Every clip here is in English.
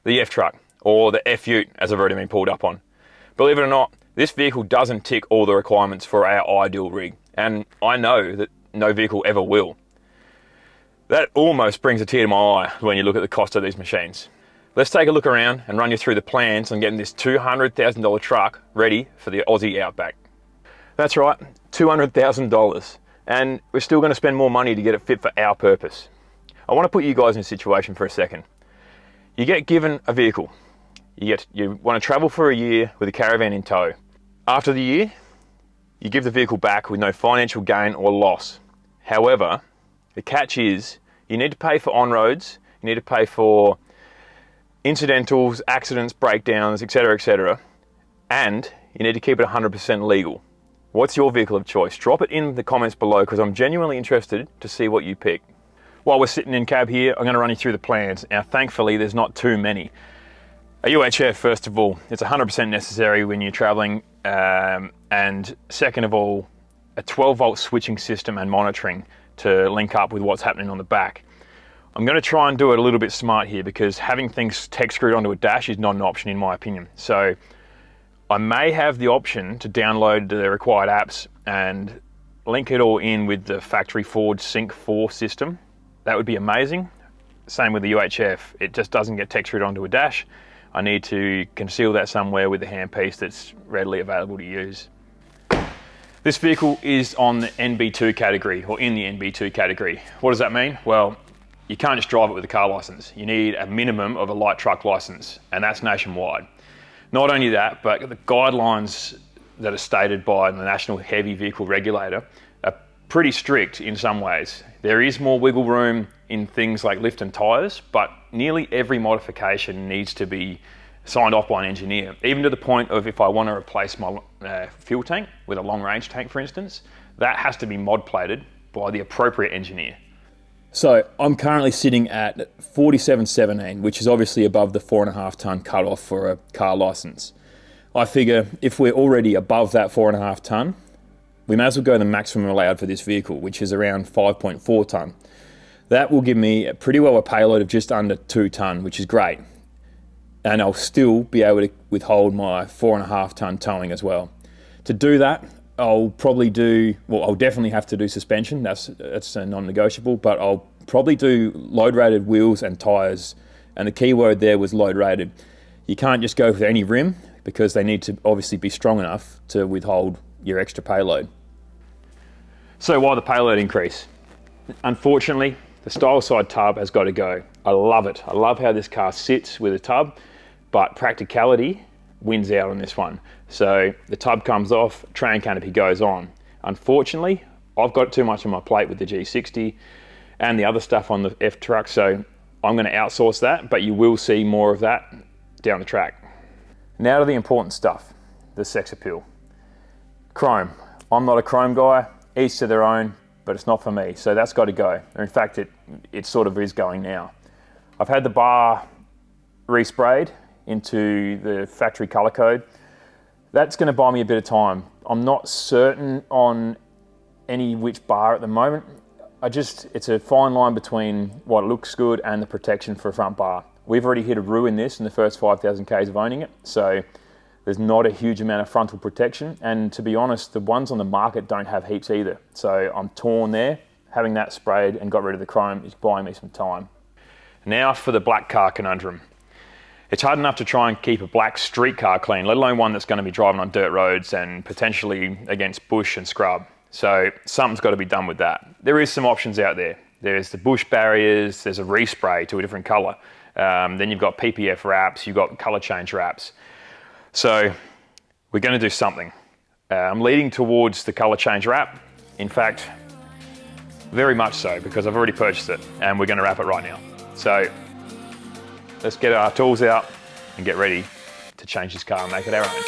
the F-Truck, or the F-Ute, as I've already been pulled up on. Believe it or not, this vehicle doesn't tick all the requirements for our ideal rig, and I know that no vehicle ever will. That almost brings a tear to my eye when you look at the cost of these machines. Let's take a look around and run you through the plans on getting this $200,000 truck ready for the Aussie Outback. That's right, $200,000, and we're still going to spend more money to get it fit for our purpose. I want to put you guys in a situation for a second. You get given a vehicle. You want to travel for a year with a caravan in tow. After the year, you give the vehicle back with no financial gain or loss. However, the catch is you need to pay for on-roads, you need to pay for incidentals, accidents, breakdowns, etc., and you need to keep it 100% legal. What's your vehicle of choice? Drop it in the comments below because I'm genuinely interested to see what you pick. While we're sitting in cab here, I'm going to run you through the plans. Now, thankfully, there's not too many. A UHF, first of all, it's 100% necessary when you're traveling, and second of all, a 12-volt switching system and monitoring to link up with what's happening on the back. I'm going to try and do it a little bit smart here because having things tech screwed onto a dash is not an option in my opinion. So I may have the option to download the required apps and link it all in with the factory Ford Sync 4 system. That would be amazing. Same with the UHF. It just doesn't get tech screwed onto a dash. I need to conceal that somewhere with a handpiece that's readily available to use. This vehicle is on the NB2 category, or in the NB2 category. What does that mean? Well, you can't just drive it with a car license. You need a minimum of a light truck license, and that's nationwide. Not only that, but the guidelines that are stated by the National Heavy Vehicle Regulator are pretty strict in some ways. There is more wiggle room in things like lift and tyres, but nearly every modification needs to be signed off by an engineer, even to the point of if I want to replace my fuel tank with a long range tank, for instance, that has to be mod plated by the appropriate engineer. So I'm currently sitting at 4717, which is obviously above the 4.5 tonne cutoff for a car license. I figure if we're already above that 4.5 tonne, we may as well go the maximum allowed for this vehicle, which is around 5.4 tonne. That will give me pretty well a payload of just under 2 tonne, which is great. And I'll still be able to withhold my 4.5 tonne towing as well. To do that, I'll definitely have to do suspension. That's a non-negotiable, but I'll probably do load rated wheels and tyres. And the key word there was load rated. You can't just go for any rim because they need to obviously be strong enough to withhold your extra payload. So why the payload increase? Unfortunately, the style side tub has got to go. I love it. I love how this car sits with a tub, but practicality wins out on this one. So the tub comes off, train canopy goes on. Unfortunately, I've got too much on my plate with the G60 and the other stuff on the F-Truck, so I'm going to outsource that, but you will see more of that down the track. Now to the important stuff, the sex appeal. Chrome. I'm not a chrome guy, each to their own, but it's not for me, so that's got to go. In fact, it sort of is going now. I've had the bar resprayed into the factory color code. That's going to buy me a bit of time. I'm not certain on which bar at the moment. It's a fine line between what looks good and the protection for a front bar. We've already hit a rue in this in the first 5,000 Ks of owning it, so there's not a huge amount of frontal protection, and to be honest, the ones on the market don't have heaps either. So I'm torn there. Having that sprayed and got rid of the chrome is buying me some time. Now for the black car conundrum. It's hard enough to try and keep a black street car clean, let alone one that's going to be driving on dirt roads and potentially against bush and scrub. So something's got to be done with that. There is some options out there. There's the bush barriers, there's a respray to a different color. Then you've got PPF wraps, you've got color change wraps. So we're going to do something. I'm leading towards the color change wrap. In fact, very much so, because I've already purchased it and we're going to wrap it right now. So let's get our tools out and get ready to change this car and make it our own.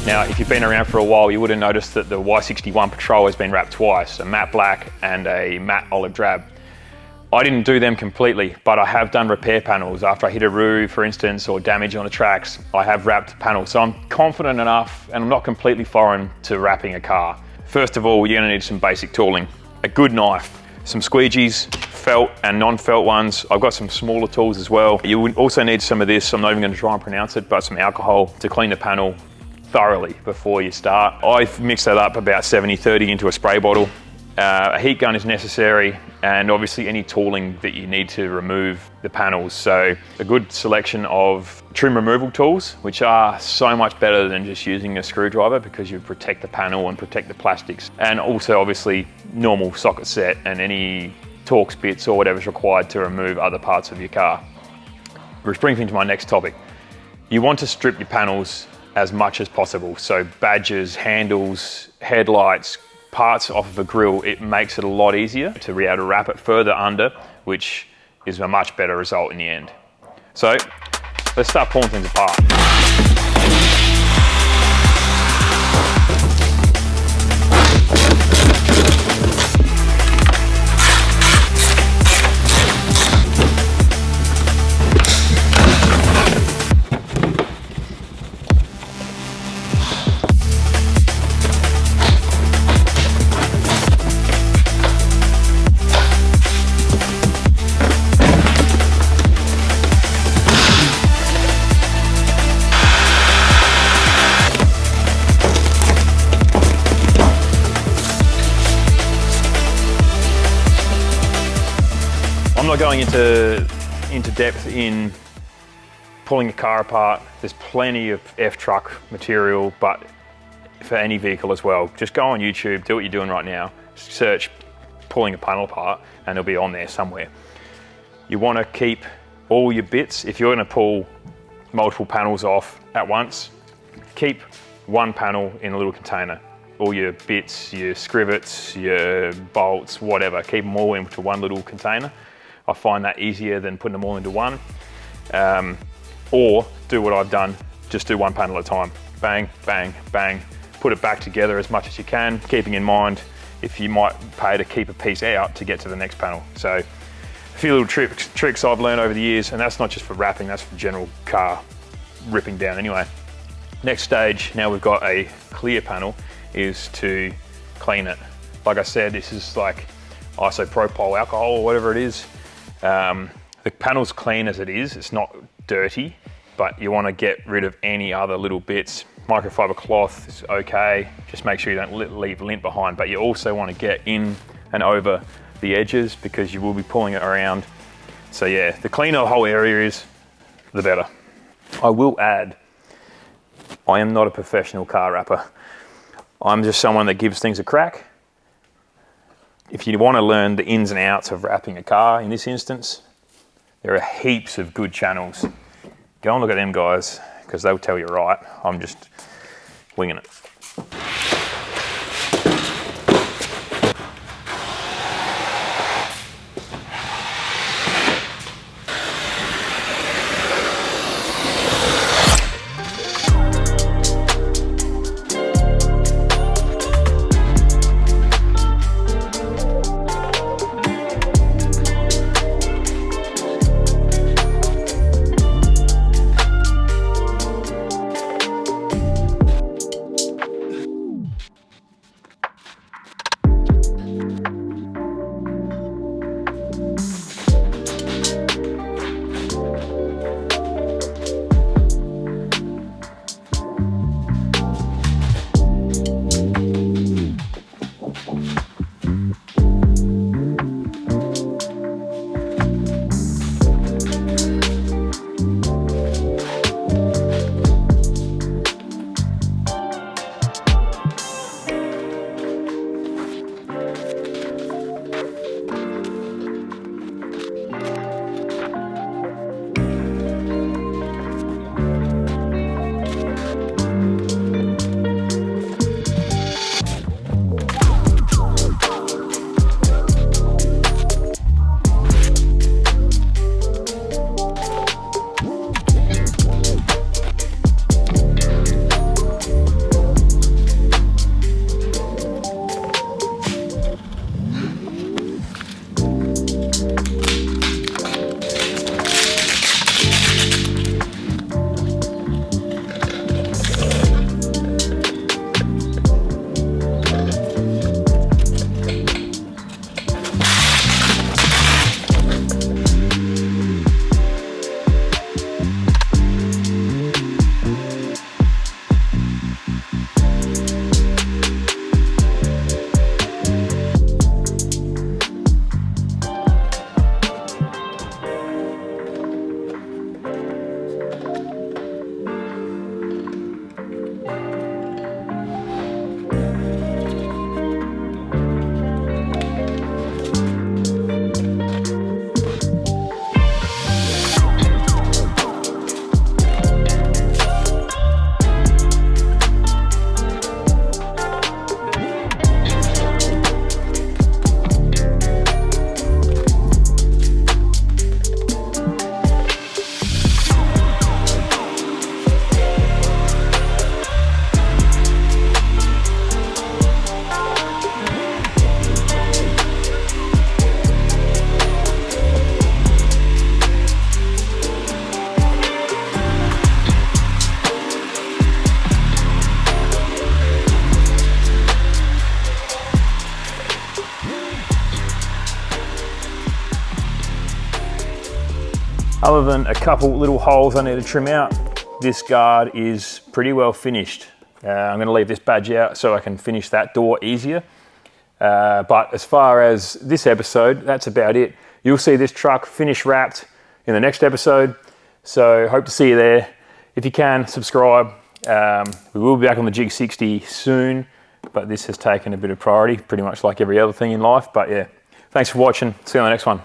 Now, If you've been around for a while, you would have noticed that the Y61 Patrol has been wrapped twice, a matte black and a matte olive drab. I didn't do them completely, but I have done repair panels. After I hit a roo, for instance, or damage on the tracks, I have wrapped panels. So I'm confident enough, and I'm not completely foreign to wrapping a car. First of all, you're gonna need some basic tooling. A good knife, some squeegees, felt and non-felt ones. I've got some smaller tools as well. You would also need some of this, I'm not even gonna try and pronounce it, but some alcohol to clean the panel thoroughly before you start. I mix that up about 70-30 into a spray bottle. A heat gun is necessary, and obviously any tooling that you need to remove the panels. So a good selection of trim removal tools, which are so much better than just using a screwdriver because you protect the panel and protect the plastics. And also obviously normal socket set and any Torx bits or whatever's required to remove other parts of your car. Which brings me to my next topic. You want to strip your panels as much as possible. So badges, handles, headlights, parts off of a grill, it makes it a lot easier to be able to wrap it further under, which is a much better result in the end. So let's start pulling things apart. I'm not going into depth in pulling a car apart. There's plenty of F-truck material, but for any vehicle as well. Just go on YouTube, do what you're doing right now, search pulling a panel apart, and it'll be on there somewhere. You want to keep all your bits. If you're going to pull multiple panels off at once, keep one panel in a little container. All your bits, your scrivets, your bolts, whatever, keep them all into one little container. I find that easier than putting them all into one. Or do what I've done, just do one panel at a time. Bang, bang, bang. Put it back together as much as you can, keeping in mind if you might pay to keep a piece out to get to the next panel. So a few little tricks I've learned over the years, and that's not just for wrapping, that's for general car ripping down anyway. Next stage, now we've got a clear panel, is to clean it. Like I said, this is like isopropyl alcohol or whatever it is. The panel's clean as it is, it's not dirty, but you want to get rid of any other little bits. Microfiber cloth is okay, just make sure you don't leave lint behind, but you also want to get in and over the edges because you will be pulling it around. So yeah, the cleaner the whole area is, the better. I will add, I am not a professional car wrapper. I'm just someone that gives things a crack. If you want to learn the ins and outs of wrapping a car, in this instance, there are heaps of good channels. Go and look at them guys, because they'll tell you right. I'm just winging it. Other than a couple little holes I need to trim out, this guard is pretty well finished. I'm going to leave this badge out so I can finish that door easier. But as far as this episode, that's about it. You'll see this truck finish wrapped in the next episode. So hope to see you there. If you can, subscribe. We will be back on the Jig 60 soon, but this has taken a bit of priority, pretty much like every other thing in life. But yeah, thanks for watching. See you on the next one.